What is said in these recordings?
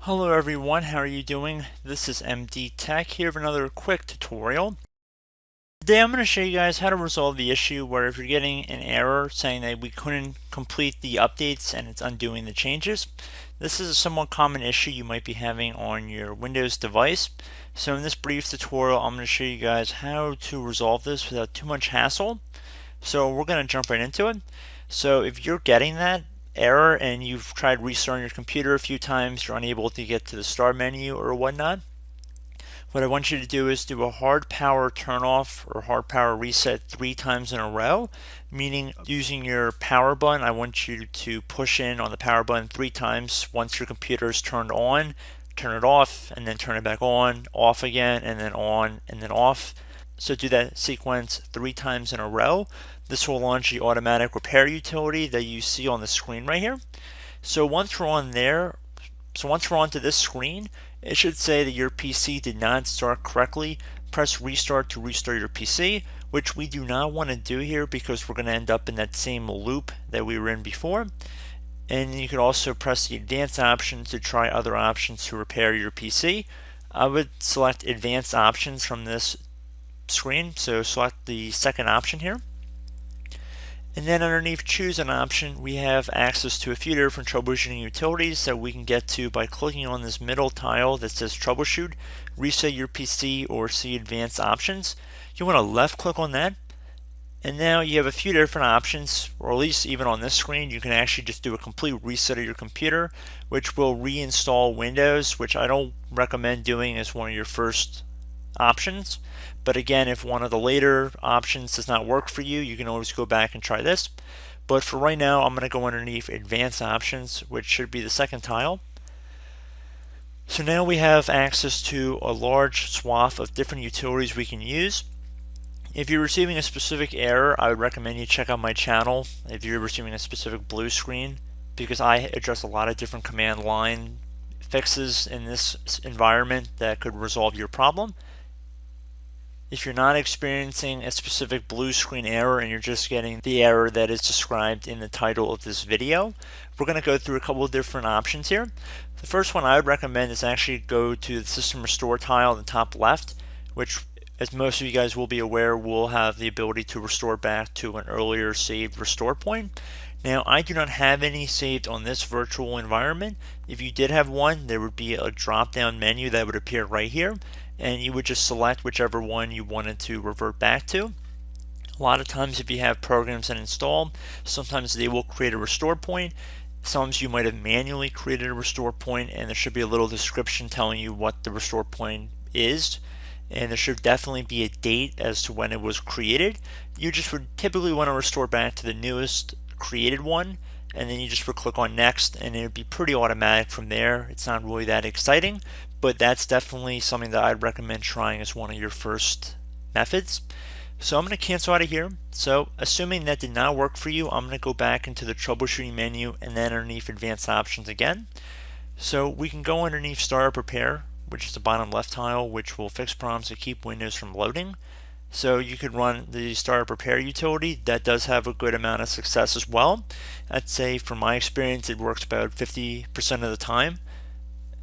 Hello everyone, how are you doing? This is MD Tech here with another quick tutorial. Today I'm going to show you guys how to resolve the issue where if you're getting an error saying that we couldn't complete the updates and it's undoing the changes. This is a somewhat common issue you might be having on your Windows device. So in this brief tutorial I'm going to show you guys how to resolve this without too much hassle. So we're going to jump right into it. So if you're getting that error and you've tried restarting your computer a few times, you're unable to get to the start menu or whatnot, what I want you to do is do a hard power turn off or hard power reset 3 times in a row, meaning using your power button, I want you to push in on the power button 3 times once your computer is turned on, turn it off, and then turn it back on, off again, and then on, and then off. So do that sequence 3 times in a row. This will launch the automatic repair utility that you see on the screen right here. So once we're on there, once we're onto this screen, it should say that your PC did not start correctly. Press restart to restart your PC, which we do not want to do here because we're going to end up in that same loop that we were in before. And you can also press the advanced option to try other options to repair your PC. I would select advanced options from this screen, so select the second option here. And then underneath choose an option, we have access to a few different troubleshooting utilities that we can get to by clicking on this middle tile that says troubleshoot, reset your PC, or see advanced options. You want to left click on that. And now you have a few different options, or at least even on this screen, you can actually just do a complete reset of your computer, which will reinstall Windows, which I don't recommend doing as one of your first options. But again, if one of the later options does not work for you, you can always go back and try this. But for right now, I'm going to go underneath advanced options, which should be the second tile. So now we have access to a large swath of different utilities we can use. If you're receiving a specific error, I would recommend you check out my channel if you're receiving a specific blue screen, because I address a lot of different command line fixes in this environment that could resolve your problem. If you're not experiencing a specific blue screen error and you're just getting the error that is described in the title of this video, we're going to go through a couple of different options here. The first one I would recommend is actually go to the System Restore tile in the top left, which, as most of you guys will be aware, will have the ability to restore back to an earlier saved restore point. Now, I do not have any saved on this virtual environment. If you did have one, there would be a drop-down menu that would appear right here, and you would just select whichever one you wanted to revert back to. A lot of times if you have programs that install, sometimes they will create a restore point. Sometimes you might have manually created a restore point, and there should be a little description telling you what the restore point is. And there should definitely be a date as to when it was created. You just would typically want to restore back to the newest created one, and then you just would click on next, and it would be pretty automatic from there. It's not really that exciting, but that's definitely something that I'd recommend trying as one of your first methods. So I'm going to cancel out of here. So assuming that did not work for you, I'm going to go back into the troubleshooting menu and then underneath advanced options again. So we can go underneath Startup Repair, which is the bottom left tile, which will fix problems that keep Windows from loading. So you could run the Startup Repair utility. That does have a good amount of success as well. I'd say from my experience it works about 50% of the time.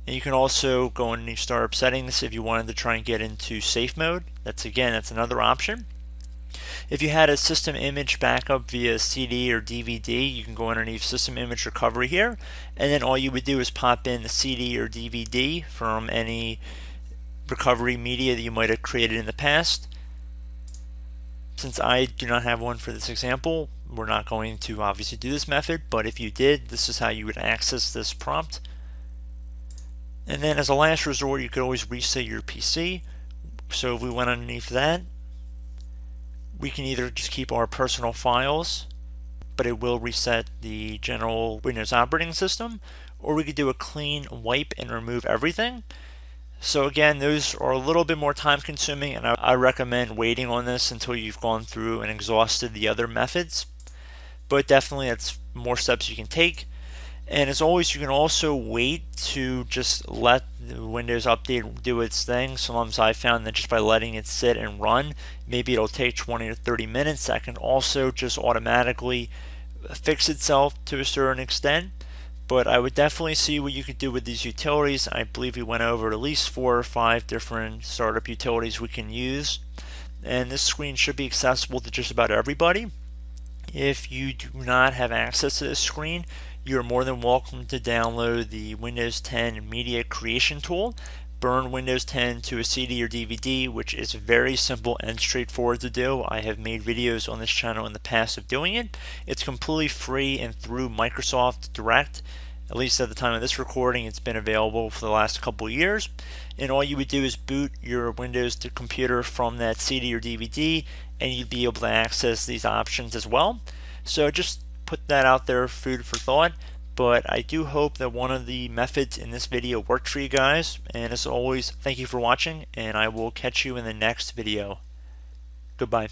And you can also go underneath Startup Settings if you wanted to try and get into safe mode. That's another option. If you had a system image backup via CD or DVD, you can go underneath System Image Recovery here, and then all you would do is pop in the CD or DVD from any recovery media that you might have created in the past. Since I do not have one for this example, we're not going to obviously do this method, but if you did, this is how you would access this prompt. And then as a last resort, you could always reset your PC. So if we went underneath that, we can either just keep our personal files, but it will reset the general Windows operating system, or we could do a clean wipe and remove everything. So again, those are a little bit more time consuming, and I recommend waiting on this until you've gone through and exhausted the other methods. But definitely that's more steps you can take. And as always, you can also wait to just let the Windows Update do its thing. Sometimes I found that just by letting it sit and run, maybe it'll take 20 or 30 minutes. That can also just automatically fix itself to a certain extent. But I would definitely see what you could do with these utilities. I believe we went over at least 4 or 5 different startup utilities we can use. And this screen should be accessible to just about everybody. If you do not have access to this screen, you're more than welcome to download the Windows 10 Media Creation Tool. Burn Windows 10 to a CD or DVD, which is very simple and straightforward to do. I have made videos on this channel in the past of doing it. It's completely free and through Microsoft Direct. At least at the time of this recording, it's been available for the last couple of years. And all you would do is boot your Windows to computer from that CD or DVD, and you'd be able to access these options as well. So just put that out there, food for thought. But I do hope that one of the methods in this video worked for you guys. And as always, thank you for watching, and I will catch you in the next video. Goodbye.